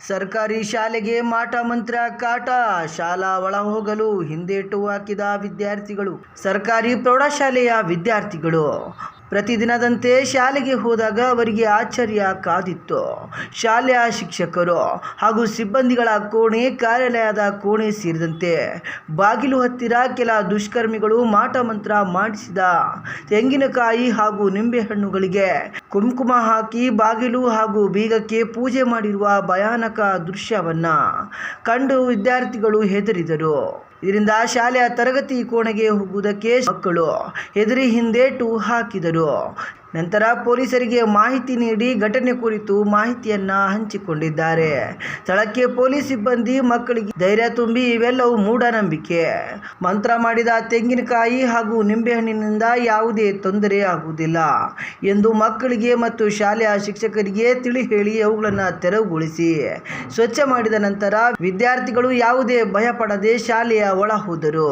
ಸರ್ಕಾರಿ ಶಾಲೆಗೆ ಮಾಟ ಮಂತ್ರ ಕಾಟ, ಶಾಲಾ ಒಳ ಹೋಗಲು ಹಿಂದೇಟು ಹಾಕಿದ ವಿದ್ಯಾರ್ಥಿಗಳು. ಸರ್ಕಾರಿ ಪ್ರೌಢಶಾಲೆಯ ವಿದ್ಯಾರ್ಥಿಗಳು ಪ್ರತಿದಿನದಂತೆ ಶಾಲೆಗೆ ಹೋದಾಗ ಅವರಿಗೆ ಆಶ್ಚರ್ಯ ಕಾದಿತ್ತು. ಶಾಲೆಯ ಶಿಕ್ಷಕರು ಹಾಗೂ ಸಿಬ್ಬಂದಿಗಳ ಕೋಣೆ, ಕಾರ್ಯಾಲಯದ ಕೋಣೆ ಸೇರಿದಂತೆ ಬಾಗಿಲು ಹತ್ತಿರ ಕೆಲ ದುಷ್ಕರ್ಮಿಗಳು ಮಾಟ ಮಂತ್ರ ಮಾಡಿಸಿದ ತೆಂಗಿನಕಾಯಿ ಹಾಗೂ ನಿಂಬೆಹಣ್ಣುಗಳಿಗೆ ಕುಂಕುಮ ಹಾಕಿ ಬಾಗಿಲು ಹಾಗೂ ಬೀಗಕ್ಕೆ ಪೂಜೆ ಮಾಡಿರುವ ಭಯಾನಕ ದೃಶ್ಯವನ್ನ ಕಂಡು ವಿದ್ಯಾರ್ಥಿಗಳು ಹೆದರಿದರು. ಇದರಿಂದ ಶಾಲೆಯ ತರಗತಿ ಕೋಣೆಗೆ ಹೋಗುವುದಕ್ಕೆ ಮಕ್ಕಳು ಹೆದರಿ ಹಿಂದೇಟು ಹಾಕಿದರು. ನಂತರ ಪೊಲೀಸರಿಗೆ ಮಾಹಿತಿ ನೀಡಿ ಘಟನೆ ಕುರಿತು ಮಾಹಿತಿಯನ್ನ ಹಂಚಿಕೊಂಡಿದ್ದಾರೆ. ಸ್ಥಳಕ್ಕೆ ಪೊಲೀಸ್ ಸಿಬ್ಬಂದಿ ಮಕ್ಕಳಿಗೆ ಧೈರ್ಯ ತುಂಬಿ ಇವೆಲ್ಲವೂ ಮೂಢನಂಬಿಕೆ, ಮಂತ್ರ ಮಾಡಿದ ತೆಂಗಿನಕಾಯಿ ಹಾಗೂ ನಿಂಬೆಹಣ್ಣಿನಿಂದ ಯಾವುದೇ ತೊಂದರೆ ಆಗುವುದಿಲ್ಲ ಎಂದು ಮಕ್ಕಳಿಗೆ ಮತ್ತು ಶಾಲೆಯ ಶಿಕ್ಷಕರಿಗೆ ತಿಳಿ ಹೇಳಿ ಅವುಗಳನ್ನು ತೆರವುಗೊಳಿಸಿ ಸ್ವಚ್ಛ ಮಾಡಿದ ನಂತರ ವಿದ್ಯಾರ್ಥಿಗಳು ಯಾವುದೇ ಭಯ ಪಡದೆ ಶಾಲೆಯ ಒಳ ಹೋದರು.